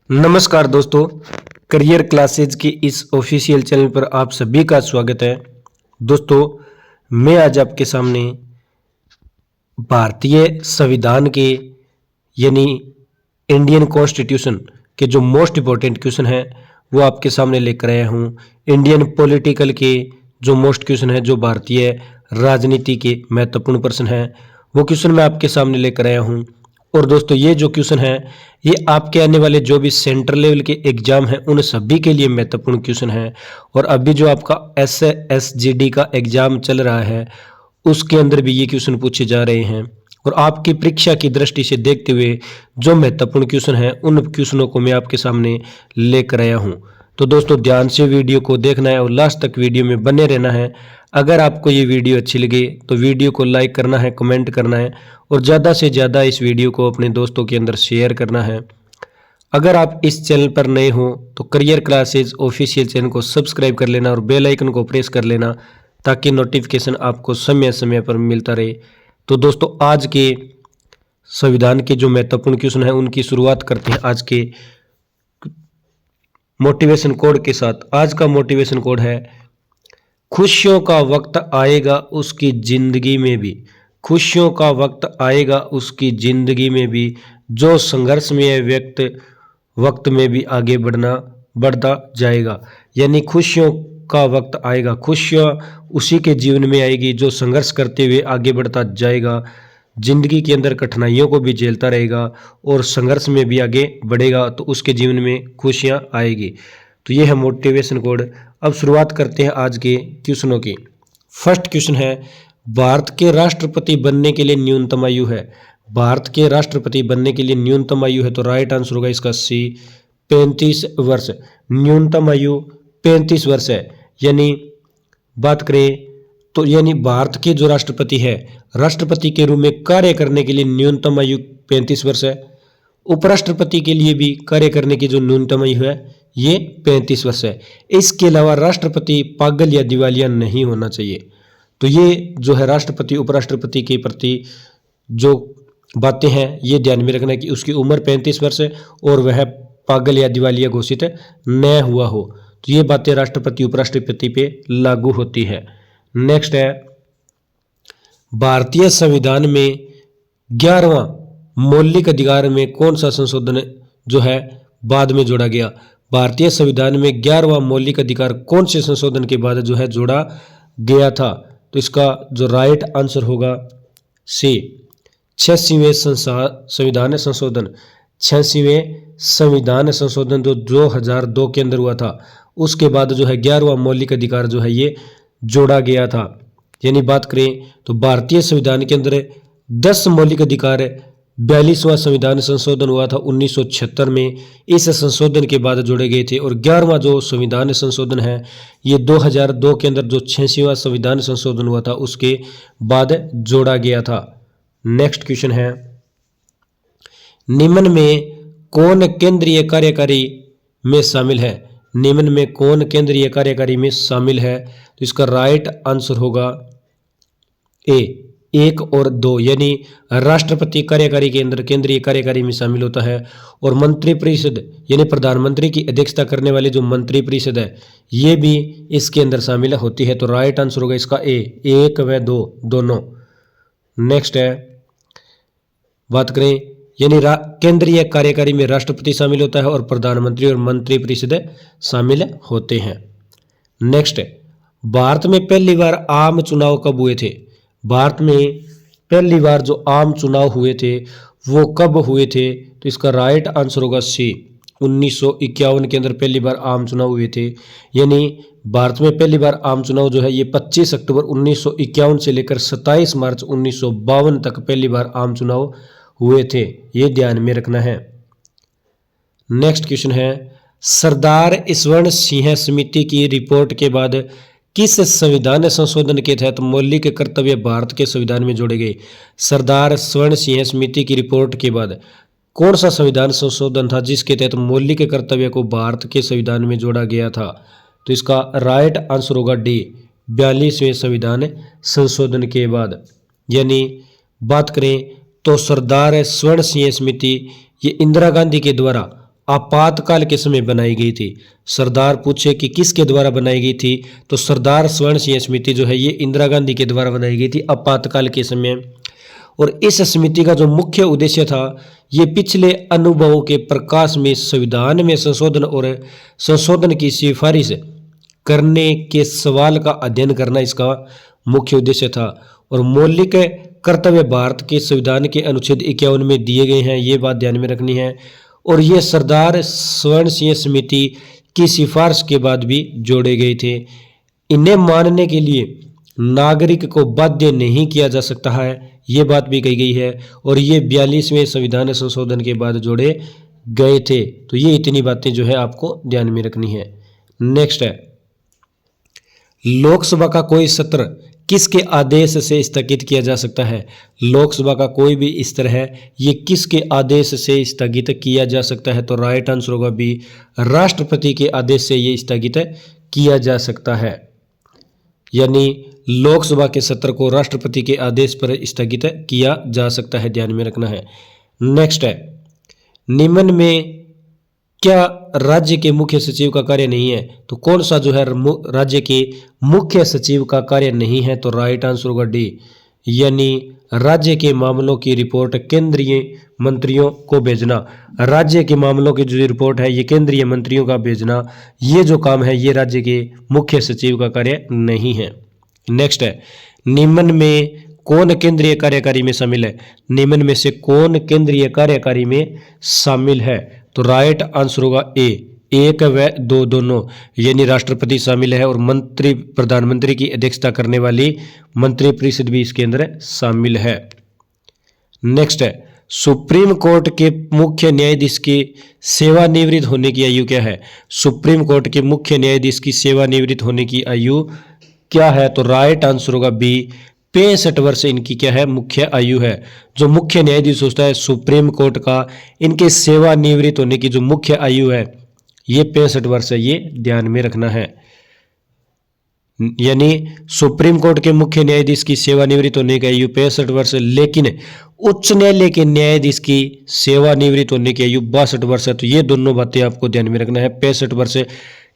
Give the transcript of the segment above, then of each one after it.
नमस्कार दोस्तों, career classes के इस ऑफिशियल चैनल पर आप सभी का स्वागत है। दोस्तों, मैं आज आपके सामने भारतीय संविधान के यानी इंडियन कॉन्स्टिट्यूशन के जो मोस्ट इम्पोर्टेंट क्वेश्चन है वो आपके सामने लेकर आया हूँ। इंडियन पॉलिटिकल के जो मोस्ट क्वेश्चन है, जो भारतीय राजनीति के महत्वपूर्ण प्रश्न है, वो क्वेश्चन मैं आपके सामने लेकर आया हूँ। और दोस्तों, ये जो क्वेश्चन है ये आपके आने वाले जो भी सेंट्रल लेवल के एग्जाम हैं उन सभी के लिए महत्वपूर्ण क्वेश्चन है। और अभी जो आपका SSGD का एग्जाम चल रहा है उसके अंदर भी ये क्वेश्चन पूछे जा रहे हैं। और आपकी परीक्षा की दृष्टि से देखते हुए जो महत्वपूर्ण क्वेश्चन है उन क्वेश्चनों को मैं आपके सामने लेकर आया हूँ। तो दोस्तों, ध्यान से वीडियो को देखना है और लास्ट तक वीडियो में बने रहना है। अगर आपको ये वीडियो अच्छी लगे तो वीडियो को लाइक करना है, कमेंट करना है और ज़्यादा से ज़्यादा इस वीडियो को अपने दोस्तों के अंदर शेयर करना है। अगर आप इस चैनल पर नए हो तो करियर क्लासेज ऑफिशियल चैनल को सब्सक्राइब कर लेना और बेल आइकन को प्रेस कर लेना ताकि नोटिफिकेशन आपको समय समय पर मिलता रहे। तो दोस्तों, आज के संविधान के जो महत्वपूर्ण क्वेश्चन है उनकी शुरुआत करते हैं आज के मोटिवेशन कोड के साथ। आज का मोटिवेशन कोड है, खुशियों का वक्त आएगा उसकी जिंदगी में भी, खुशियों का वक्त आएगा उसकी जिंदगी में भी, जो संघर्ष में वक्त में भी आगे बढ़ता जाएगा। यानी खुशियों का वक्त आएगा, खुशियाँ उसी के जीवन में आएगी जो संघर्ष करते हुए आगे बढ़ता जाएगा, जिंदगी के अंदर कठिनाइयों को भी झेलता रहेगा और संघर्ष में भी आगे बढ़ेगा, तो उसके जीवन में खुशियाँ आएगी। तो ये है मोटिवेशन कोड। अब शुरुआत करते हैं आज के क्वेश्चनों की। फर्स्ट क्वेश्चन है, भारत के राष्ट्रपति बनने के लिए न्यूनतम आयु है। भारत के राष्ट्रपति बनने के लिए न्यूनतम आयु है, तो राइट आंसर होगा इसका सी, 35 वर्ष। न्यूनतम आयु 35 वर्ष है। यानी बात करें तो यानी भारत के जो राष्ट्रपति है, राष्ट्रपति के रूप में कार्य करने के लिए न्यूनतम आयु 35 वर्ष है। उपराष्ट्रपति के लिए भी कार्य करने की जो न्यूनतम आयु है ये 35 वर्ष है। इसके अलावा राष्ट्रपति पागल या दिवालिया नहीं होना चाहिए। तो ये जो है राष्ट्रपति उपराष्ट्रपति के प्रति जो बातें हैं ये ध्यान में रखना कि उसकी उम्र 35 वर्ष है और वह पागल या दिवालिया घोषित न हुआ हो। तो ये बातें राष्ट्रपति उपराष्ट्रपति पे लागू होती है। नेक्स्ट है, भारतीय संविधान में 11वां मौलिक अधिकार में कौन सा संशोधन जो है बाद में जोड़ा गया। भारतीय संविधान में 11वां मौलिक अधिकार कौन से संशोधन के बाद जो है जोड़ा गया था। तो इसका जो राइट आंसर होगा सी, 86वें संविधान संशोधन। 86वें संविधान संशोधन जो 2002 के अंदर हुआ था उसके बाद जो है 11वां मौलिक अधिकार जो है ये जोड़ा गया था। यानी बात करें तो भारतीय संविधान के अंदर 10 मौलिक अधिकार, 42वां संविधान संशोधन हुआ था 1976 में, इस संशोधन के बाद जोड़े गए थे। और 11वां जो संविधान संशोधन है ये 2002 के अंदर जो 86वां संविधान संशोधन हुआ था उसके बाद जोड़ा गया था। नेक्स्ट क्वेश्चन है, निम्न में कौन केंद्रीय कार्यकारी में शामिल है। निम्न में कौन केंद्रीय कार्यकारी में शामिल है। तो इसका राइट आंसर होगा ए, 1 और 2। यानी राष्ट्रपति कार्यकारी के अंदर केंद्रीय कार्यकारी में शामिल होता है और मंत्रिपरिषद यानी प्रधानमंत्री की अध्यक्षता करने वाली जो मंत्रिपरिषद है ये भी इसके अंदर शामिल होती है। तो राइट आंसर होगा इसका ए, 1 व 2 दोनों। नेक्स्ट है, बात करें यानी केंद्रीय कार्यकारी में राष्ट्रपति शामिल होता है और प्रधानमंत्री और मंत्रिपरिषद शामिल होते हैं। नेक्स्ट है, भारत में पहली बार आम चुनाव कब हुए थे। भारत में पहली बार जो आम चुनाव हुए थे वो कब हुए थे। तो इसका राइट आंसर होगा सी, 1951 के अंदर पहली बार आम चुनाव हुए थे। यानी भारत में पहली बार आम चुनाव जो है ये 25 अक्टूबर 1951 से लेकर 27 मार्च 1952 तक पहली बार आम चुनाव हुए थे। ये ध्यान में रखना है। नेक्स्ट क्वेश्चन है, सरदार ईश्वरण सिंह समिति की रिपोर्ट के बाद किस संविधान संशोधन के तहत मौलिक कर्तव्य भारत के संविधान में जोड़े गए। सरदार ईश्वरण सिंह समिति की रिपोर्ट के बाद कौन सा संविधान संशोधन था जिसके तहत मौलिक कर्तव्य को भारत के संविधान में जोड़ा गया था। तो इसका राइट आंसर होगा डी, 42वें संविधान संशोधन के बाद। यानी बात करें तो सरदार स्वर्ण सिंह समिति ये इंदिरा गांधी के द्वारा आपातकाल के समय बनाई गई थी। सरदार पूछे कि किसके द्वारा बनाई गई थी, तो सरदार स्वर्ण सिंह समिति जो है ये इंदिरा गांधी के द्वारा बनाई गई थी आपातकाल के समय। और इस समिति का जो मुख्य उद्देश्य था, ये पिछले अनुभवों के प्रकाश में संविधान में संशोधन और संशोधन की सिफारिश करने के सवाल का अध्ययन करना इसका मुख्य उद्देश्य था। और मौलिक कर्तव्य भारत के संविधान के अनुच्छेद 51 में दिए गए हैं, ये बात ध्यान में रखनी है। और ये सरदार स्वर्ण सिंह समिति की सिफारिश के बाद भी जोड़े गए थे। इन्हें मानने के लिए नागरिक को बाध्य नहीं किया जा सकता है, ये बात भी कही गई है। और ये 42वें संविधान संशोधन के बाद जोड़े गए थे। तो ये इतनी बातें जो है आपको ध्यान में रखनी है। नेक्स्ट है, लोकसभा का कोई सत्र किसके आदेश से स्थगित किया जा सकता है? लोकसभा का कोई भी सत्र है, ये किसके आदेश से स्थगित किया जा सकता है? तो राइट आंसर होगा बी, राष्ट्रपति के आदेश से ये स्थगित किया जा सकता है। यानी लोकसभा के सत्र को राष्ट्रपति के आदेश पर स्थगित किया जा सकता है, ध्यान में रखना है। नेक्स्ट है, निम्न में क्या राज्य के मुख्य सचिव का कार्य नहीं है? तो कौन सा जो है राज्य के मुख्य सचिव का कार्य नहीं है? तो राइट आंसर होगा डी, यानी राज्य के मामलों की रिपोर्ट केंद्रीय मंत्रियों को भेजना। राज्य के मामलों की जो रिपोर्ट है ये केंद्रीय मंत्रियों का भेजना, ये जो काम है ये राज्य के मुख्य सचिव का कार्य नहीं है। नेक्स्ट है, निम्न में कौन केंद्रीय कार्यकारी में शामिल है? निम्न में से कौन केंद्रीय कार्यकारी में शामिल है? तो राइट आंसर होगा ए, 1 व 2 दोनों, यानी राष्ट्रपति शामिल है और मंत्री प्रधानमंत्री की अध्यक्षता करने वाली मंत्रिपरिषद भी इसके अंदर शामिल है। नेक्स्ट है, सुप्रीम कोर्ट के मुख्य न्यायाधीश की सेवानिवृत्त होने की आयु क्या है? सुप्रीम कोर्ट के मुख्य न्यायाधीश की सेवानिवृत्त होने की आयु क्या है? तो राइट आंसर होगा बी, 65 वर्ष इनकी क्या है? मुख्य आयु है। जो मुख्य न्यायाधीश होता है सुप्रीम कोर्ट का, इनके सेवानिवृत्त होने की जो मुख्य आयु है ये 65 वर्ष है, ये ध्यान में रखना है। यानी सुप्रीम कोर्ट के मुख्य न्यायाधीश की सेवानिवृत्त होने की आयु 65 वर्ष, लेकिन उच्च न्यायालय के न्यायाधीश की सेवानिवृत्त होने की आयु 62 वर्ष है। तो ये दोनों बातें आपको ध्यान में रखना है। 65 वर्ष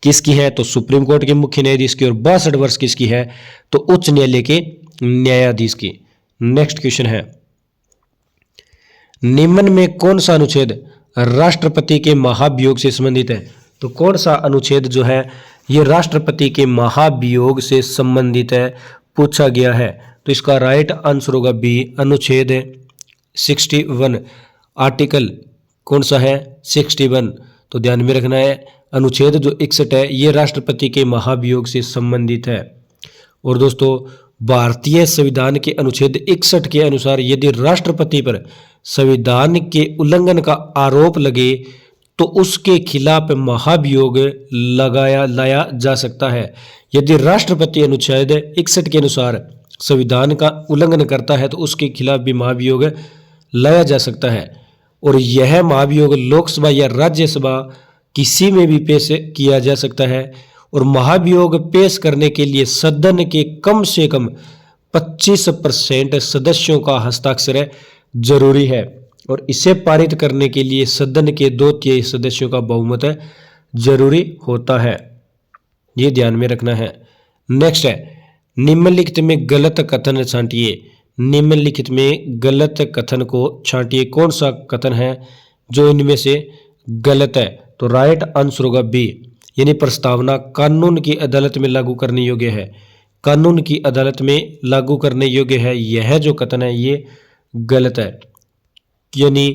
किसकी है? तो सुप्रीम कोर्ट के मुख्य न्यायाधीश की, और 62 वर्ष किसकी है? तो उच्च न्यायालय के न्यायाधीश की। नेक्स्ट क्वेश्चन है, निम्न में कौन सा अनुच्छेद राष्ट्रपति के महाभियोग से संबंधित है? तो कौन सा अनुच्छेद जो है ये राष्ट्रपति के महाभियोग से संबंधित है, पूछा गया है। तो इसका राइट आंसर होगा बी, अनुच्छेद 61। आर्टिकल कौन सा है? 61। तो ध्यान में रखना है, अनुच्छेद जो 61 है ये राष्ट्रपति के महाभियोग से संबंधित है। और दोस्तों, भारतीय संविधान के अनुच्छेद 61 के अनुसार यदि राष्ट्रपति पर संविधान के उल्लंघन का आरोप लगे तो उसके खिलाफ महाभियोग लाया जा सकता है। यदि राष्ट्रपति अनुच्छेद 61 के अनुसार संविधान का उल्लंघन करता है तो उसके खिलाफ भी महाभियोग लाया जा सकता है। और यह महाभियोग लोकसभा या राज्यसभा किसी में भी पेश किया जा सकता है। और महाभियोग पेश करने के लिए सदन के कम से कम 25% सदस्यों का हस्ताक्षर जरूरी है। और इसे पारित करने के लिए सदन के 2/3 सदस्यों का बहुमत जरूरी होता है, ये ध्यान में रखना है। नेक्स्ट है, निम्नलिखित में गलत कथन छांटिए। निम्नलिखित में गलत कथन को छांटिए। कौन सा कथन है जो इनमें से गलत है? तो राइट आंसर होगा बी, यानी प्रस्तावना कानून की अदालत में लागू करने योग्य है। कानून की अदालत में लागू करने योग्य है, यह जो कथन है ये गलत है। यानी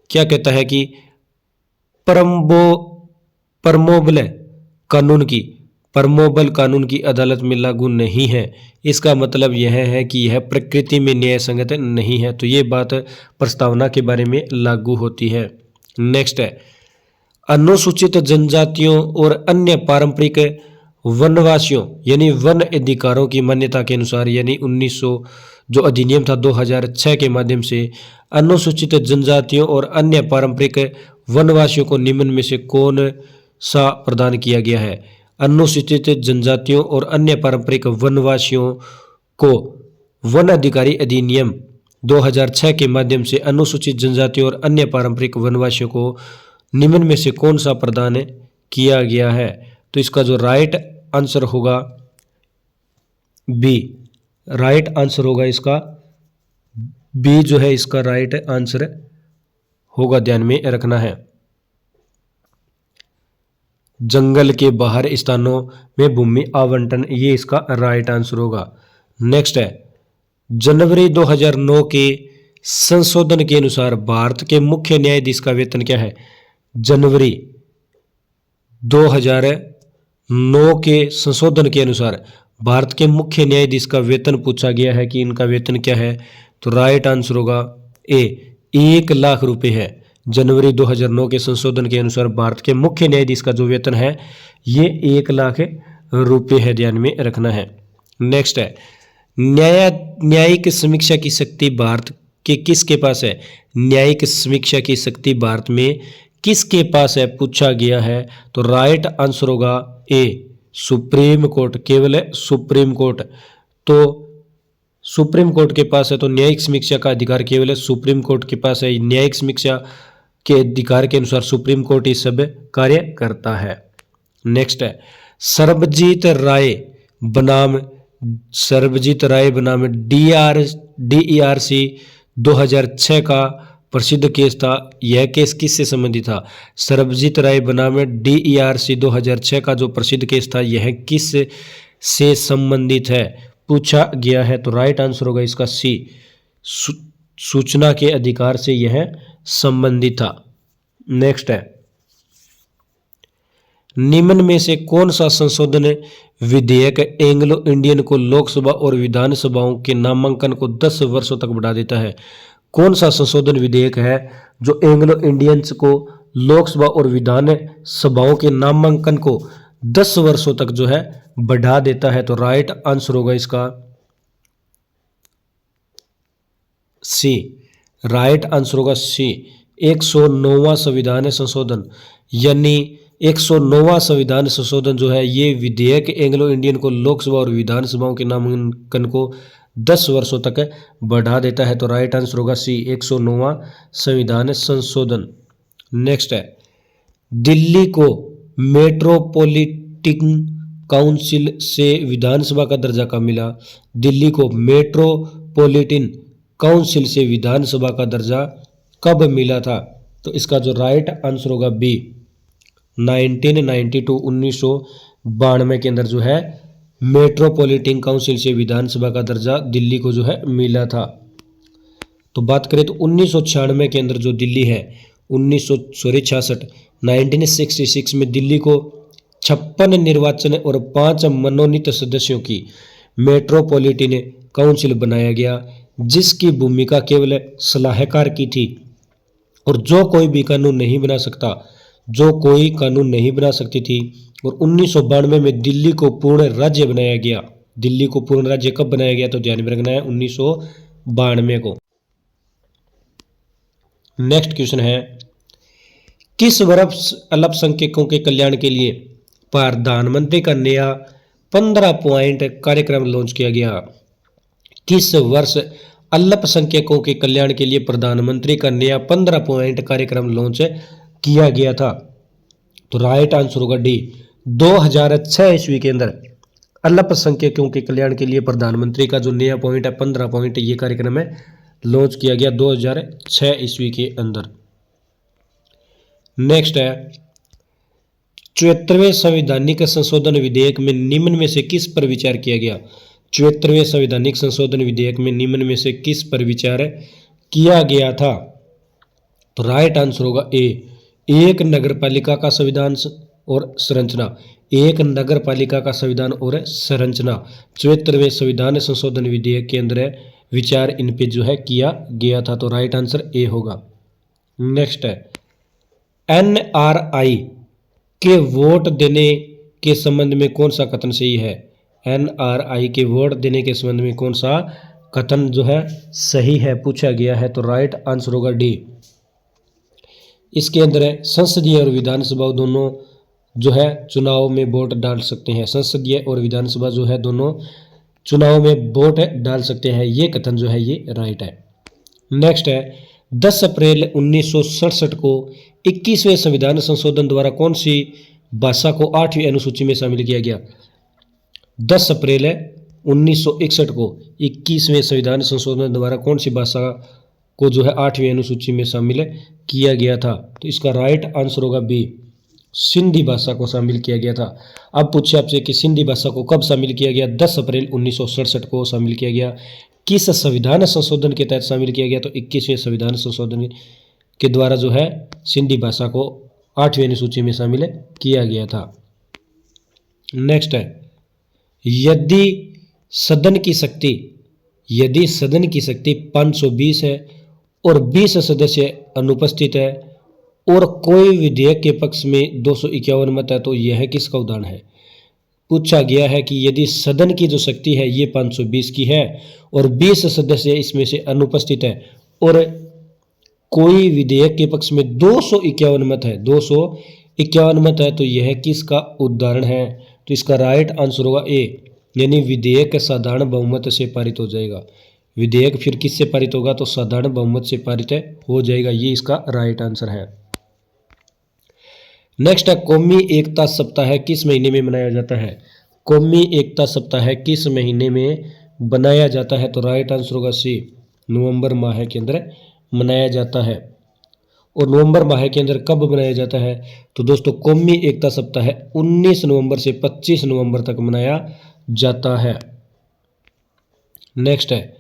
क्या कहता है कि परमोबल कानून की अदालत में लागू नहीं है। इसका मतलब यह है कि यह प्रकृति में न्याय संगत नहीं है। तो ये बात प्रस्तावना के बारे में लागू होती है। नेक्स्ट है, अनुसूचित जनजातियों और अन्य पारंपरिक वनवासियों यानी वन अधिकारों की मान्यता के अनुसार, यानी 1900 जो अधिनियम था 2006 के माध्यम से अनुसूचित जनजातियों और अन्य पारंपरिक वनवासियों को निम्न में से कौन सा प्रदान किया गया है? अनुसूचित जनजातियों और अन्य पारंपरिक वनवासियों को वन अधिकारी अधिनियम 2006 के माध्यम से अनुसूचित जनजातियों और अन्य पारंपरिक वनवासियों को निम्न में से कौन सा प्रदान किया गया है? तो इसका जो राइट आंसर होगा बी, राइट आंसर होगा इसका बी जो है इसका राइट आंसर होगा, ध्यान में रखना है। जंगल के बाहर स्थानों में भूमि आवंटन, ये इसका राइट आंसर होगा। नेक्स्ट है, जनवरी 2009 के संशोधन के अनुसार भारत के मुख्य न्यायाधीश का वेतन क्या है? जनवरी 2009 के संशोधन के अनुसार भारत के मुख्य न्यायाधीश का वेतन पूछा गया है कि इनका वेतन क्या है? तो राइट आंसर होगा ए, 1,00,000 रुपये है। जनवरी 2009 के संशोधन के अनुसार भारत के मुख्य न्यायाधीश का जो वेतन है ये 1,00,000 रुपये है, ध्यान में रखना है। नेक्स्ट है, न्यायिक समीक्षा की शक्ति भारत के किसके पास है? न्यायिक समीक्षा की शक्ति भारत में किसके पास है पूछा गया है? तो राइट आंसर होगा ए, सुप्रीम कोर्ट, केवल सुप्रीम कोर्ट। तो सुप्रीम कोर्ट के पास है, तो न्यायिक समीक्षा का अधिकार केवल सुप्रीम कोर्ट के पास है। न्यायिक समीक्षा के अधिकार के अनुसार सुप्रीम कोर्ट ये सब कार्य करता है। नेक्स्ट है, सर्वजीत राय बनाम DERC 2006 का प्रसिद्ध केस था। यह केस किससे संबंधित था? सर्वजीत राय बनाम DERC 2006 का जो प्रसिद्ध केस था यह किस से संबंधित है पूछा गया है? तो राइट आंसर होगा इसका सी, सूचना के अधिकार से यह संबंधित था। नेक्स्ट है, निम्न में से कौन सा संशोधन विधेयक एंग्लो इंडियन को लोकसभा और विधानसभाओं के नामांकन को 10 वर्षों तक बढ़ा देता है? कौन सा संशोधन विधेयक है जो एंग्लो इंडियंस को लोकसभा और विधानसभाओं के नामांकन को 10 वर्षों तक जो है बढ़ा देता है? तो राइट आंसर होगा इसका सी, राइट आंसर होगा सी, 109वां संविधान संशोधन। यानी 109वां संविधान संशोधन जो है ये विधेयक एंग्लो इंडियन को लोकसभा और विधानसभाओं के नामांकन को 10 वर्षों तक बढ़ा देता है। तो राइट आंसर होगा सी, 109वां संविधान संशोधन। नेक्स्ट है, दिल्ली को मेट्रोपॉलिटन काउंसिल से विधानसभा का दर्जा कब मिला? दिल्ली को मेट्रोपॉलिटन काउंसिल से विधानसभा का दर्जा कब मिला था? तो इसका जो राइट आंसर होगा बी, 1992 1992 के अंदर जो है मेट्रोपॉलिटन काउंसिल से विधानसभा का दर्जा दिल्ली को जो है मिला था। तो बात करें तो 1996 के अंदर जो दिल्ली है 1966 में दिल्ली को 56 निर्वाचन और 5 मनोनीत सदस्यों की मेट्रोपॉलिटन काउंसिल बनाया गया, जिसकी भूमिका केवल सलाहकार की थी और जो कोई कानून नहीं बना सकती थी। और 1992 में दिल्ली को पूर्ण राज्य बनाया गया। दिल्ली को पूर्ण राज्य कब बनाया गया? तो ध्यान में रखना है 1992 को। नेक्स्ट क्वेश्चन है, किस वर्ष अल्पसंख्यकों के कल्याण के लिए प्रधानमंत्री का नया 15 पॉइंट कार्यक्रम लॉन्च किया गया? किस वर्ष अल्पसंख्यकों के कल्याण के लिए प्रधानमंत्री का नया 15 पॉइंट कार्यक्रम लॉन्च किया गया था? तो राइट आंसर होगा डी, 2006 ईस्वी के अंदर अल्पसंख्यकों के कल्याण के लिए प्रधानमंत्री का जो नया पॉइंट है 15 पॉइंट ये कार्यक्रम है लॉन्च किया गया 2006 ईस्वी के अंदर। नेक्स्ट है, 74वें संवैधानिक संशोधन विधेयक में निम्न में से किस पर विचार किया गया? 74वें संवैधानिक संशोधन विधेयक में निम्न में से किस पर विचार किया गया था? तो राइट आंसर होगा ए, एक नगरपालिका का संविधान और संरचना। एक नगरपालिका का संविधान और संरचना 74वें संविधान संशोधन विधेयक के अंदर विचार इन पे जो है किया गया था। तो राइट आंसर ए होगा। नेक्स्ट है, NRI के वोट देने के संबंध में कौन सा कथन सही है? NRI के वोट देने के संबंध में कौन सा कथन जो है सही है पूछा गया है? तो राइट आंसर होगा डी। इसके अंदर संसदीय और विधानसभा दोनों जो है चुनाव में वोट डाल सकते हैं। संसदीय और विधानसभा जो है दोनों चुनाव में वोट डाल सकते हैं, ये कथन जो है ये राइट है। नेक्स्ट है, 10 अप्रैल 1967 को 21वें संविधान संशोधन द्वारा कौन सी भाषा को 8वीं अनुसूची में शामिल किया गया? 10 अप्रैल 1961 को 21वें संविधान संशोधन द्वारा कौन सी भाषा को जो है 8वीं अनुसूची में शामिल किया गया था? तो इसका राइट आंसर होगा बी, सिंधी भाषा को शामिल किया गया था। अब पूछे आपसे कि सिंधी भाषा को कब शामिल किया गया? 10 अप्रैल 1967 को शामिल किया गया। किस संविधान संशोधन के तहत शामिल किया गया? तो 21वें संविधान संशोधन के द्वारा जो है सिंधी भाषा को 8वीं अनुसूची में शामिल किया गया था। नेक्स्ट है, यदि सदन की शक्ति 520 है और 20 सदस्य अनुपस्थित है और कोई विधेयक के पक्ष में 251 मत है तो यह किसका उदाहरण है? पूछा गया है कि यदि सदन की जो शक्ति है ये 520 की है और 20 सदस्य इसमें से अनुपस्थित है और कोई विधेयक के पक्ष में 251 मत है तो यह किसका उदाहरण है? तो इसका राइट आंसर होगा ए, यानी विधेयक साधारण बहुमत से पारित हो जाएगा। विधेयक फिर किससे पारित होगा? तो साधारण बहुमत से पारित हो जाएगा। ये इसका राइट आंसर है। नेक्स्ट है, कौमी एकता सप्ताह किस महीने में मनाया जाता है? कौमी एकता सप्ताह किस महीने में बनाया जाता है? तो राइट आंसर होगा सी, नवंबर माह के अंदर मनाया जाता है। और नवंबर माह के अंदर कब मनाया जाता है? तो दोस्तों कौमी एकता सप्ताह 19 नवंबर से 25 नवंबर तक मनाया जाता है। नेक्स्ट है,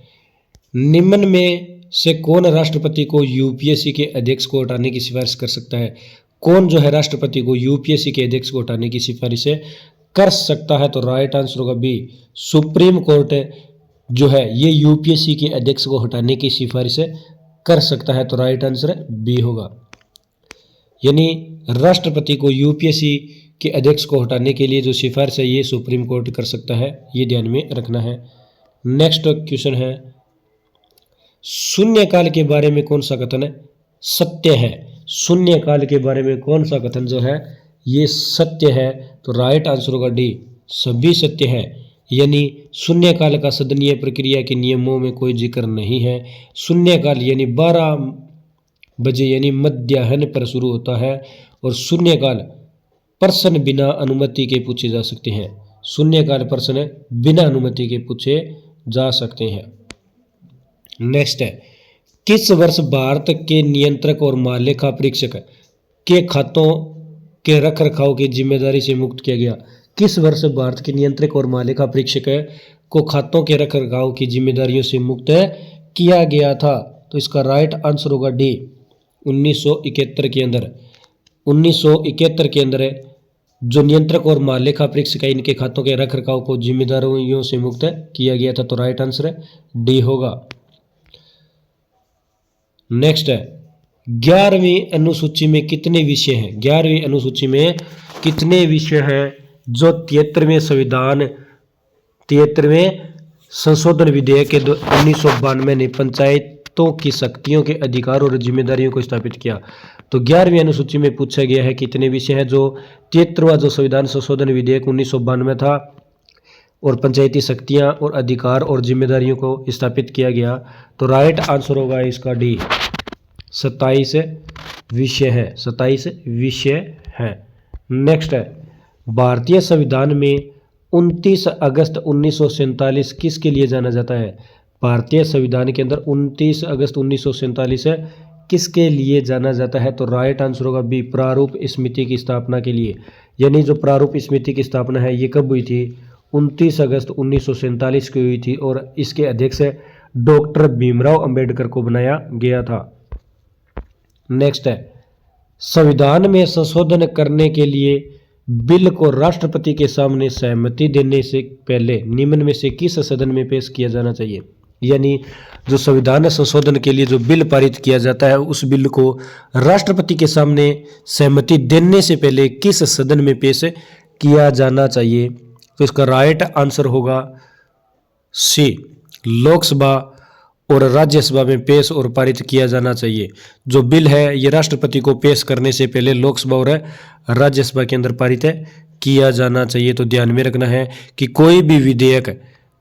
निम्न में से कौन राष्ट्रपति को यूपीएससी के अध्यक्ष को हटाने की सिफारिश कर सकता है? कौन जो है राष्ट्रपति को यूपीएससी के अध्यक्ष को हटाने की सिफारिश कर सकता है? तो राइट आंसर होगा बी, सुप्रीम कोर्ट जो है ये यूपीएससी के अध्यक्ष को हटाने की सिफारिश कर सकता है। तो राइट आंसर बी होगा, यानी राष्ट्रपति को यूपीएससी के अध्यक्ष को हटाने के लिए जो सिफारिश है ये सुप्रीम कोर्ट कर सकता है, ये ध्यान में रखना है। नेक्स्ट क्वेश्चन है, शून्यकाल के बारे में कौन सा कथन सत्य है? शून्यकाल के बारे में कौन सा कथन जो है ये सत्य है? तो राइट आंसर होगा डी, सभी सत्य है, यानी शून्यकाल का सदनीय प्रक्रिया के नियमों में कोई जिक्र नहीं है। शून्यकाल यानी 12 बजे यानी मध्याह्न पर शुरू होता है और शून्यकाल प्रश्न बिना अनुमति के पूछे जा सकते हैं। शून्यकाल प्रश्न बिना अनुमति के पूछे जा सकते हैं। नेक्स्ट है, किस वर्ष भारत के नियंत्रक और महालेखा परीक्षक के खातों के रखरखाव की जिम्मेदारी से मुक्त किया गया? किस वर्ष भारत के नियंत्रक और महालेखा परीक्षक को खातों के रखरखाव की जिम्मेदारियों से मुक्त किया गया था? तो इसका राइट आंसर होगा डी, 1971 के अंदर। 1971 के अंदर जो नियंत्रक और महालेखा परीक्षक है इनके खातों के रखरखाव को जिम्मेदारियों से मुक्त किया गया था। तो राइट आंसर डी होगा। नेक्स्ट है, 11वीं अनुसूची में कितने विषय हैं? 11वीं अनुसूची में कितने विषय हैं जो 73वें संशोधन विधेयक के 1992 ने पंचायतों की शक्तियों के अधिकार और जिम्मेदारियों को स्थापित किया? तो 11वीं अनुसूची में पूछा गया है कितने विषय हैं जो 73वां जो संविधान संशोधन विधेयक 1992 था और पंचायती शक्तियां और अधिकार और जिम्मेदारियों को स्थापित किया गया। तो राइट आंसर होगा इसका डी, 27 विषय है। 27 विषय है। नेक्स्ट है, भारतीय संविधान में 29 अगस्त 1947 किसके लिए जाना जाता है? भारतीय संविधान के अंदर 29 अगस्त 1947 किसके लिए जाना जाता है? तो राइट आंसर होगा बी, प्रारूप समिति की स्थापना के लिए। यानी जो प्रारूप समिति की स्थापना है ये कब हुई थी? 29 अगस्त 1947 को हुई थी और इसके अध्यक्ष डॉक्टर भीमराव अंबेडकर को बनाया गया था। नेक्स्ट है, संविधान में संशोधन करने के लिए बिल को राष्ट्रपति के सामने सहमति देने से पहले निम्न में से किस सदन में पेश किया जाना चाहिए? यानी जो संविधान संशोधन के लिए जो बिल पारित किया जाता है उस बिल को राष्ट्रपति के सामने सहमति देने से पहले किस सदन में पेश किया जाना चाहिए? तो इसका राइट आंसर होगा सी, लोकसभा और राज्यसभा में पेश और पारित किया जाना चाहिए। जो बिल है ये राष्ट्रपति को पेश करने से पहले लोकसभा और राज्यसभा के अंदर पारित किया जाना चाहिए। तो ध्यान में रखना है कि कोई भी विधेयक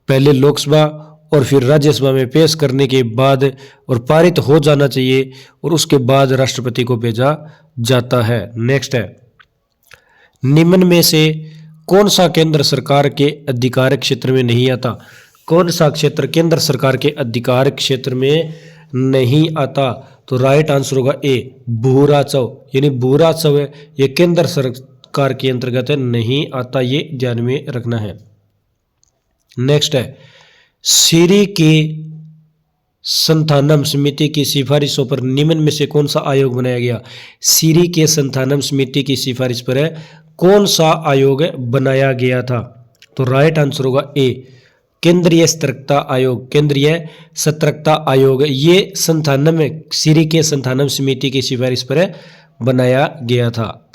पहले लोकसभा और फिर राज्यसभा में पेश करने के बाद और पारित हो जाना चाहिए और उसके बाद राष्ट्रपति को भेजा जाता है। नेक्स्ट है, निम्न में से कौन सा केंद्र सरकार के अधिकार क्षेत्र में नहीं आता? कौन सा क्षेत्र केंद्र सरकार के अधिकार क्षेत्र में नहीं आता? तो राइट आंसर होगा ए, भू राजस्व। यानी भू राजस्व है ये केंद्र सरकार के अंतर्गत नहीं आता, ये ध्यान में रखना है। नेक्स्ट है, सीरी की संथानम समिति की सिफारिशों पर निम्न में से कौन सा आयोग बनाया गया? सीरी के संथानम समिति की सिफारिश पर कौन सा आयोग बनाया गया था? तो राइट आंसर होगा ए, केंद्रीय सतर्कता आयोग। केंद्रीय सतर्कता आयोग ये संथानम सीरी के संथानम समिति की सिफारिश पर बनाया गया था।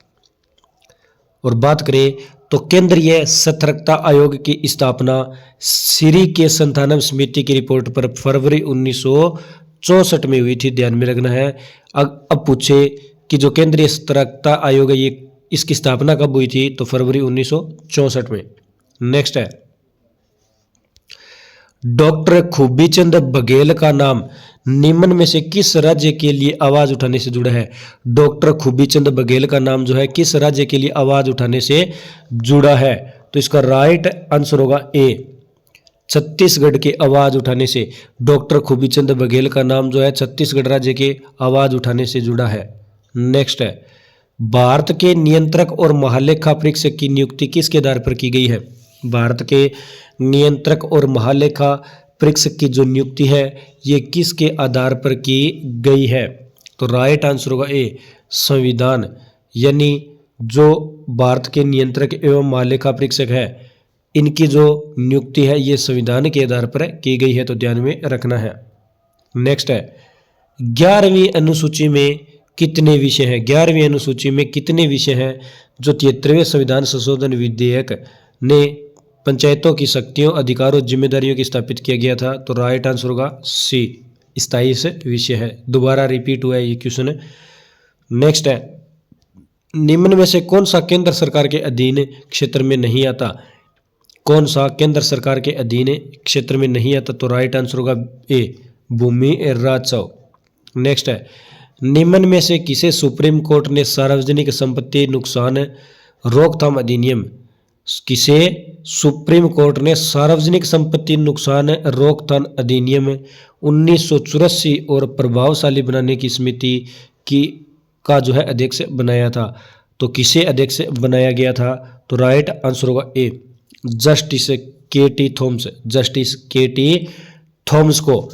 और बात करें तो केंद्रीय सतर्कता आयोग की स्थापना सीरी के संथानम समिति की रिपोर्ट पर फरवरी 1964 में हुई थी, ध्यान में रखना है। अब पूछे कि जो केंद्रीय सतर्कता आयोग है ये इसकी स्थापना कब हुई थी? तो फरवरी 1964 में। नेक्स्ट है, डॉक्टर खूबीचंद बघेल का नाम निम्न में से किस राज्य के लिए आवाज उठाने से जुड़ा है? डॉक्टर खूबीचंद बघेल का नाम जो है किस राज्य के लिए आवाज उठाने से जुड़ा है? तो इसका राइट आंसर होगा ए, छत्तीसगढ़ के आवाज उठाने से। डॉक्टर खूबीचंद बघेल का नाम जो है छत्तीसगढ़ राज्य के आवाज उठाने से जुड़ा है। नेक्स्ट है, भारत के नियंत्रक और महालेखा परीक्षक की नियुक्ति किसके आधार पर की गई है? भारत के नियंत्रक और महालेखा परीक्षक की जो नियुक्ति है ये किसके आधार पर की गई है? तो राइट आंसर होगा ए, संविधान। यानी जो भारत के नियंत्रक एवं महालेखा परीक्षक है इनकी जो नियुक्ति है ये संविधान के आधार पर की गई है, तो ध्यान में रखना है। नेक्स्ट है, 11वीं अनुसूची में कितने विषय हैं? 11वीं अनुसूची में कितने विषय हैं जो 73वें संविधान संशोधन विधेयक ने पंचायतों की शक्तियों, अधिकारों, जिम्मेदारियों की स्थापित किया गया था? तो राइट आंसर होगा सी, 27 विषय है। दोबारा रिपीट हुआ है ये क्वेश्चन। नेक्स्ट है, निम्न में से कौन सा केंद्र सरकार के अधीन क्षेत्र में नहीं आता? कौन सा केंद्र सरकार के अधीन क्षेत्र में नहीं आता? तो राइट आंसर होगा ए, भूमि राजस्व। नेक्स्ट है, निम्न में से किसे सुप्रीम कोर्ट ने सार्वजनिक संपत्ति नुकसान रोकथाम अधिनियम, किसे सुप्रीम कोर्ट ने सार्वजनिक संपत्ति नुकसान रोकथाम अधिनियम 1984 और प्रभावशाली बनाने की समिति की का जो है अध्यक्ष बनाया था? तो किसे अध्यक्ष बनाया गया था? तो राइट आंसर होगा A, justice K T. Thomas. Justice K T. Thomas को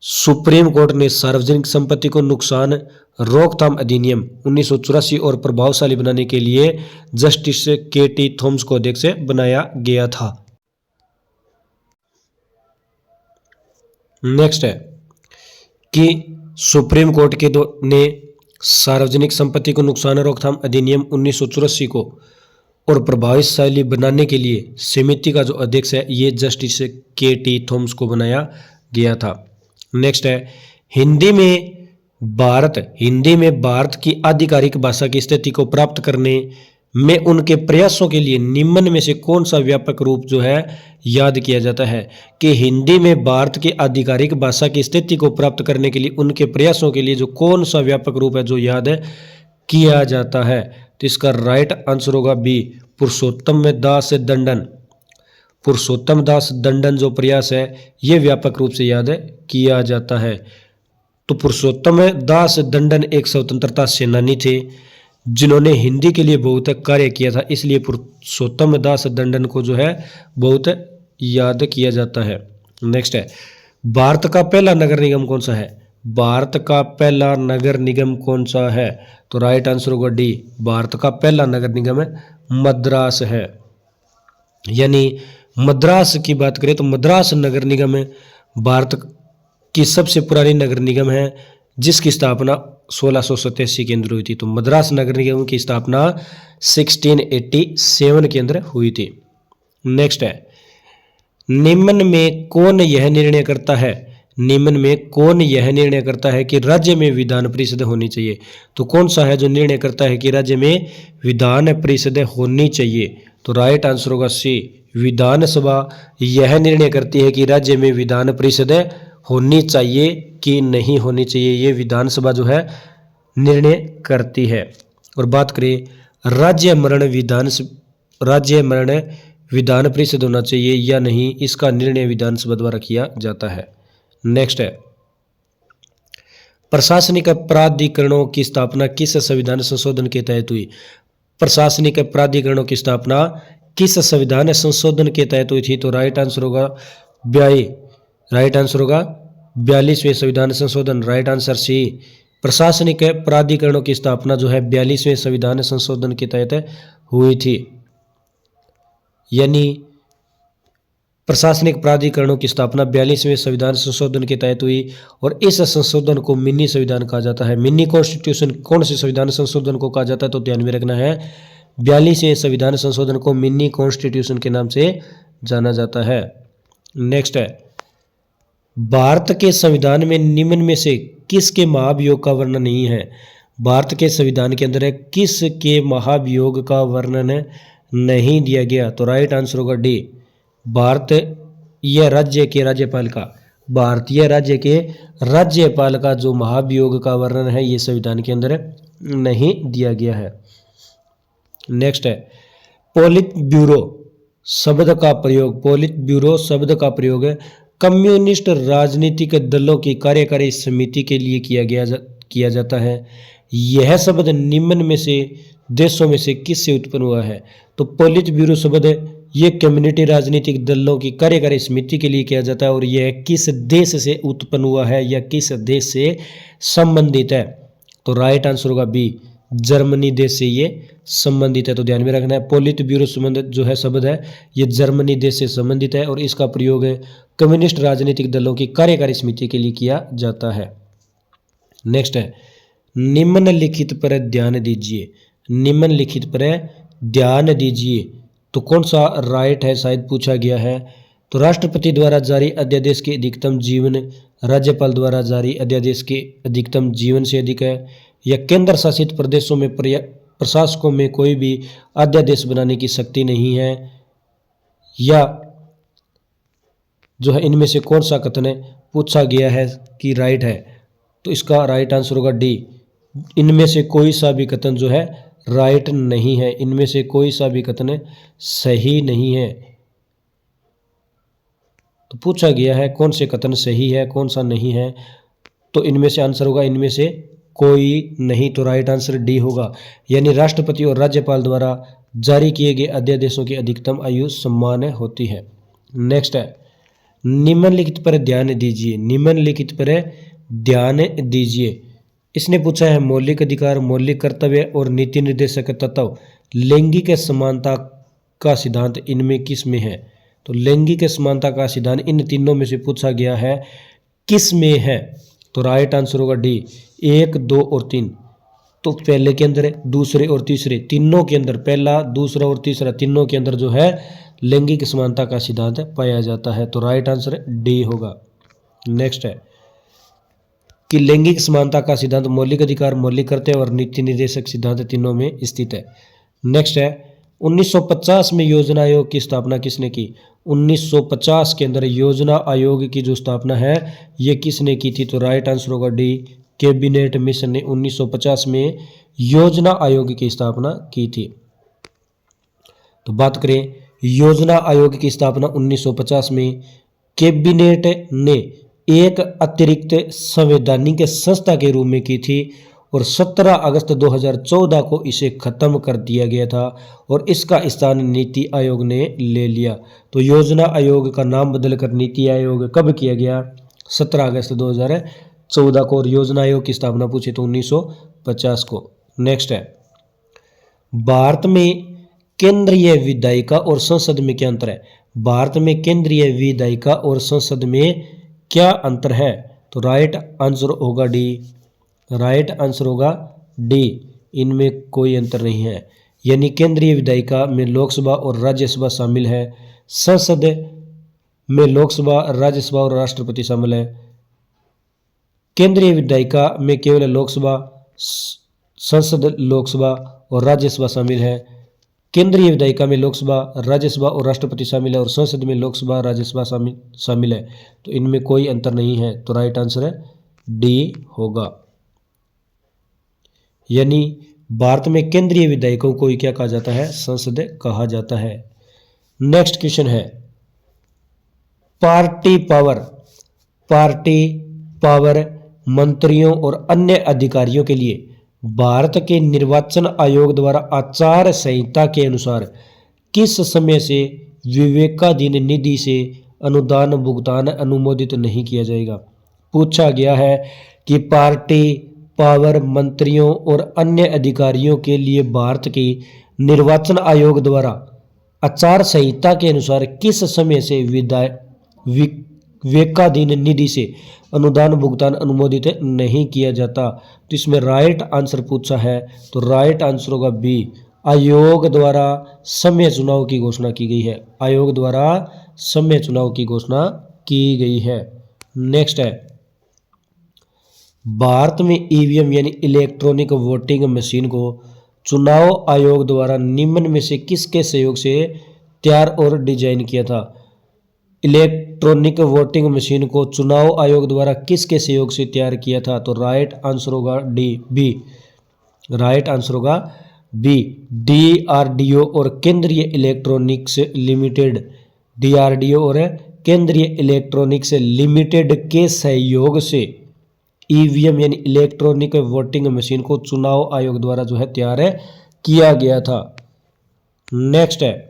सुप्रीम कोर्ट ने सार्वजनिक संपत्ति को नुकसान रोकथाम अधिनियम 1984 और प्रभावशाली बनाने के लिए जस्टिस के.टी. थॉमस को अध्यक्ष बनाया गया था। नेक्स्ट है कि सुप्रीम कोर्ट के ने सार्वजनिक संपत्ति को नुकसान रोकथाम अधिनियम 1984 को और प्रभावशाली बनाने के लिए समिति का जो अध्यक्ष है ये जस्टिस के.टी. थॉमस को बनाया गया था। नेक्स्ट है, हिंदी में भारत की आधिकारिक भाषा की स्थिति को प्राप्त करने में उनके प्रयासों के लिए निम्न में से कौन सा व्यापक रूप जो है याद किया जाता है? कि हिंदी में भारत की आधिकारिक भाषा की स्थिति को प्राप्त करने के लिए उनके प्रयासों के लिए जो कौन सा व्यापक रूप है जो याद किया जाता है? तो इसका राइट आंसर होगा बी, पुरुषोत्तम दास दंडन। पुरुषोत्तम दास दंडन जो प्रयास है ये व्यापक रूप से याद किया जाता है। तो पुरुषोत्तम दास दंडन एक स्वतंत्रता सेनानी थे जिन्होंने हिंदी के लिए बहुत कार्य किया था, इसलिए पुरुषोत्तम दास दंडन को जो है बहुत याद किया जाता है। नेक्स्ट है, भारत का पहला नगर निगम कौन सा है? भारत का पहला नगर निगम कौन सा है? तो राइट आंसर होगा डी, भारत का पहला नगर निगम मद्रास है। यानी मद्रास की बात करें तो मद्रास नगर निगम भारत की सबसे पुरानी नगर निगम है जिसकी स्थापना 1687 के अंदर हुई थी। तो मद्रास नगर निगम की स्थापना 1687 के अंदर हुई थी। नेक्स्ट है, निम्न में कौन यह निर्णय करता है? निम्न में कौन यह निर्णय करता है कि राज्य में विधान परिषद होनी चाहिए? तो कौन सा है जो निर्णय करता है कि राज्य में विधान परिषद होनी चाहिए? तो राइट आंसर होगा सी, विधानसभा यह निर्णय करती है कि राज्य में विधान परिषद होनी चाहिए कि नहीं होनी चाहिए, ये विधानसभा जो है निर्णय करती है। और बात करें राज्य मरण विधान परिषद होना चाहिए या नहीं, इसका निर्णय विधानसभा द्वारा किया जाता है। नेक्स्ट है प्रशासनिक प्राधिकरणों की स्थापना किस संविधान संशोधन के तहत हुई? प्रशासनिक प्राधिकरणों की स्थापना किस संविधान संशोधन के तहत हुई थी? तो राइट आंसर होगा 42वें संविधान संशोधन, राइट आंसर सी। प्रशासनिक प्राधिकरणों की स्थापना जो है 42वें संविधान संशोधन के तहत हुई थी, यानी प्रशासनिक प्राधिकरणों की स्थापना 42वें संविधान संशोधन के तहत हुई। और इस संशोधन को मिनी संविधान कहा जाता है। मिनी कॉन्स्टिट्यूशन कौन से संविधान संशोधन को कहा जाता है? तो ध्यान में रखना है 42वें संविधान संशोधन को मिनी कॉन्स्टिट्यूशन के नाम से जाना जाता है। नेक्स्ट है भारत के संविधान में निम्न में से किसके महाभियोग का वर्णन नहीं है? भारत के संविधान के अंदर किसके महाभियोग का वर्णन नहीं दिया गया? तो राइट आंसर होगा डी, भारतीय राज्य के राज्यपाल का जो महाभियोग का वर्णन है ये संविधान के अंदर नहीं दिया गया है। नेक्स्ट है पोलित ब्यूरो शब्द का प्रयोग कम्युनिस्ट राजनीतिक दलों की कार्यकारी समिति के लिए किया जाता है। यह शब्द निम्न में से देशों में से किससे उत्पन्न हुआ है? तो पोलित ब्यूरो शब्द ये कम्युनिटी राजनीतिक दलों की कार्यकारी समिति के लिए किया जाता है। और यह किस देश से उत्पन्न हुआ है या किस देश से संबंधित है? तो राइट आंसर होगा बी, जर्मनी देश से ये संबंधित है। तो ध्यान में रखना है पोलित ब्यूरो संबंधित जो है शब्द है ये जर्मनी देश से संबंधित है और इसका प्रयोग कम्युनिस्ट राजनीतिक दलों की कार्यकारी समिति के लिए किया जाता है। नेक्स्ट है निम्नलिखित पर ध्यान दीजिए। तो कौन सा राइट है शायद पूछा गया है। तो राष्ट्रपति द्वारा जारी अध्यादेश के अधिकतम जीवन राज्यपाल द्वारा जारी अध्यादेश के अधिकतम जीवन से अधिक है, या केंद्र शासित प्रदेशों में प्रशासकों में कोई भी अध्यादेश बनाने की शक्ति नहीं है, या जो है इनमें से कौन सा कथन पूछा गया है कि राइट है? तो इसका राइट आंसर होगा डी, इनमें से कोई सा भी कथन जो है राइट नहीं है, इनमें से कोई सा भी कथन सही नहीं है। तो पूछा गया है कौन से कथन सही है कौन सा नहीं है, तो इनमें से आंसर होगा इनमें से कोई नहीं। तो राइट आंसर डी होगा, यानी राष्ट्रपति और राज्यपाल द्वारा जारी किए गए अध्यादेशों की अधिकतम आयु समान होती है। नेक्स्ट है निम्नलिखित पर ध्यान दीजिए। इसने पूछा है मौलिक अधिकार, मौलिक कर्तव्य और नीति निर्देशक तत्व लैंगिक समानता का सिद्धांत इनमें किस में है? तो लैंगिक समानता का सिद्धांत इन तीनों में से पूछा गया है किस में है? तो राइट आंसर होगा डी, 1, 2 और 3। तो पहले के अंदर दूसरे और तीसरे तीनों के अंदर, पहला दूसरा और तीसरा तीनों के अंदर जो है लैंगिक समानता का सिद्धांत पाया जाता है। तो राइट आंसर डी होगा। नेक्स्ट है कि लैंगिक समानता का सिद्धांत मौलिक अधिकार, मौलिक कर्तव्य और नीति निर्देशक सिद्धांत तीनों में स्थित है। नेक्स्ट है 1950 में योजना आयोग की स्थापना किसने की? 1950 के अंदर योजना आयोग की जो स्थापना है ये किसने की थी? तो राइट आंसर होगा डी, कैबिनेट मिशन ने 1950 में योजना आयोग की स्थापना की थी। तो बात करें योजना आयोग की स्थापना 1950 में कैबिनेट ने एक अतिरिक्त संवैधानिक संस्था के रूप में की थी और 17 अगस्त 2014 को इसे खत्म कर दिया गया था और इसका स्थान नीति आयोग ने ले लिया। तो योजना आयोग का नाम बदलकर नीति आयोग कब किया गया? 17 अगस्त 2014 को। और योजना आयोग की स्थापना पूछे तो 1950 को। नेक्स्ट है भारत में केंद्रीय विधायिका और संसद में क्या अंतर है? भारत में केंद्रीय विधायिका और संसद में क्या अंतर है? तो राइट आंसर होगा डी, राइट आंसर होगा डी, इनमें कोई अंतर नहीं है। यानी केंद्रीय विधायिका में लोकसभा और राज्यसभा शामिल है, संसद में लोकसभा, राज्यसभा और राष्ट्रपति शामिल है। केंद्रीय विधायिका में केवल लोकसभा, संसद, लोकसभा और राज्यसभा शामिल है। केंद्रीय विधायिका में लोकसभा, राज्यसभा और राष्ट्रपति शामिल है और संसद में लोकसभा, राज्यसभा शामिल है। तो इनमें कोई अंतर नहीं है, तो राइट आंसर है डी होगा। यानी भारत में केंद्रीय विधायकों को क्या कहा जाता है? संसद कहा जाता है। नेक्स्ट क्वेश्चन है पार्टी पावर। पार्टी पावर मंत्रियों और अन्य अधिकारियों के लिए भारत के निर्वाचन आयोग द्वारा आचार संहिता के अनुसार किस समय से विवेकाधीन निधि से अनुदान भुगतान अनुमोदित नहीं किया जाएगा? पूछा गया है कि पार्टी पावर मंत्रियों और अन्य अधिकारियों के लिए भारत के निर्वाचन आयोग द्वारा आचार संहिता के अनुसार किस समय से विवेकाधीन निधि से अनुदान भुगतान अनुमोदित नहीं किया जाता? तो इसमें राइट आंसर पूछा है, तो राइट आंसर होगा बी, आयोग द्वारा समय चुनाव की घोषणा की गई है। आयोग द्वारा समय चुनाव की घोषणा की गई है। नेक्स्ट है भारत में ईवीएम यानी इलेक्ट्रॉनिक वोटिंग मशीन को चुनाव आयोग द्वारा निम्न में से किसके सहयोग से तैयार और डिजाइन किया था? इलेक्ट्रॉनिक वोटिंग मशीन को चुनाव आयोग द्वारा किसके सहयोग से तैयार किया था? तो राइट आंसर होगा डी, बी। राइट आंसर होगा बी, डीआरडीओ और केंद्रीय इलेक्ट्रॉनिक्स लिमिटेड, डीआरडीओ और केंद्रीय इलेक्ट्रॉनिक्स लिमिटेड के सहयोग से ईवीएम यानी इलेक्ट्रॉनिक वोटिंग मशीन को चुनाव आयोग द्वारा जो है तैयार किया गया था। नेक्स्ट है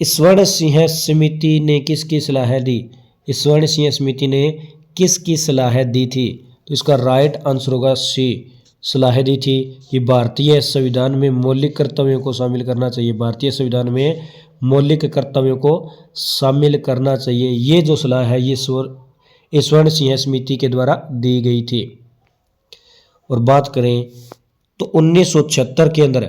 स्वर्ण सिंह समिति ने किसकी सलाह दी? स्वर्ण सिंह समिति ने किसकी सलाह दी थी? तो इसका राइट आंसर होगा सी, सलाह दी थी कि भारतीय संविधान में मौलिक कर्तव्यों को शामिल करना चाहिए। भारतीय संविधान में मौलिक कर्तव्यों को शामिल करना चाहिए। ये जो सलाह है ये स्वर्ण सिंह समिति के द्वारा दी गई थी। और बात करें तो 1976 के अंदर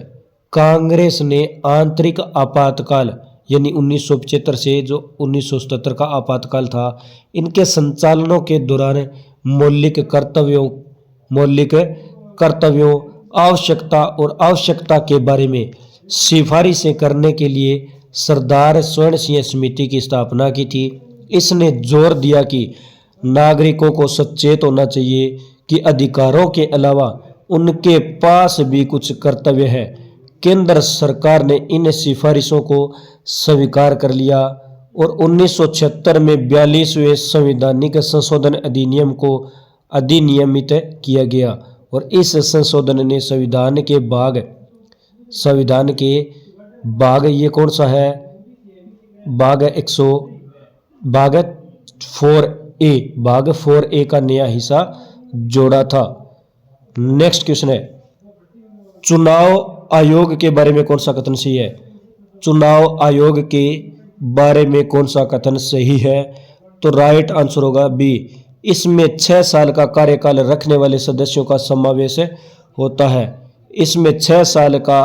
कांग्रेस ने आंतरिक आपातकाल यानी 1975 से जो 1977 का आपातकाल था, इनके संचालनों के दौरान मौलिक कर्तव्यों आवश्यकता और आवश्यकता के बारे में सिफारिशें करने के लिए सरदार स्वर्ण सिंह समिति की स्थापना की थी। इसने जोर दिया कि नागरिकों को सचेत होना चाहिए कि अधिकारों के अलावा उनके पास भी कुछ कर्तव्य है। केंद्र सरकार ने इन सिफारिशों को स्वीकार कर लिया और 1976 में 42वें संवैधानिक संशोधन अधिनियम को अधिनियमित किया गया और इस संशोधन ने संविधान भाग ये कौन सा है? भाग 4A का नया हिस्सा जोड़ा था। नेक्स्ट क्वेश्चन है चुनाव आयोग के बारे में कौन सा कथन सही है? चुनाव आयोग के बारे में कौन सा कथन सही है? तो राइट आंसर होगा बी, इसमें 6 साल का कार्यकाल रखने वाले सदस्यों का समावेश होता है। इसमें 6 साल का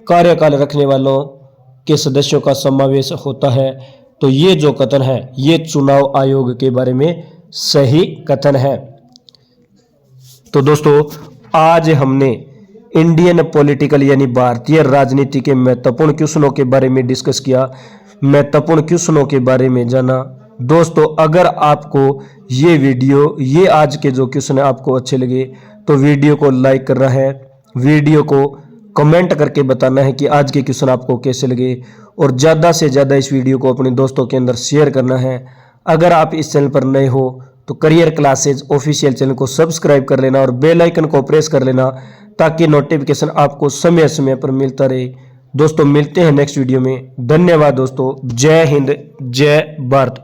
कार्यकाल रखने वालों के सदस्यों का समावेश होता है। तो ये जो कथन है ये चुनाव आयोग के बारे में सही कथन है। तो दोस्तों आज हमने इंडियन पॉलिटिकल यानी भारतीय राजनीति के महत्वपूर्ण क्वेश्चनों के बारे में डिस्कस किया, महत्वपूर्ण क्वेश्चनों के बारे में जाना। दोस्तों अगर आपको ये आज के जो क्वेश्चन है आपको अच्छे लगे तो वीडियो को लाइक करना है, वीडियो को कमेंट करके बताना है कि आज के क्वेश्चन आपको कैसे लगे और ज़्यादा से ज़्यादा इस वीडियो को अपने दोस्तों के अंदर शेयर करना है। अगर आप इस चैनल पर नए हो तो करियर क्लासेज ऑफिशियल चैनल को सब्सक्राइब कर लेना और बेल आइकन को प्रेस कर लेना ताकि नोटिफिकेशन आपको समय समय पर मिलता रहे। दोस्तों मिलते हैं नेक्स्ट वीडियो में। धन्यवाद दोस्तों। जय हिंद, जय भारत।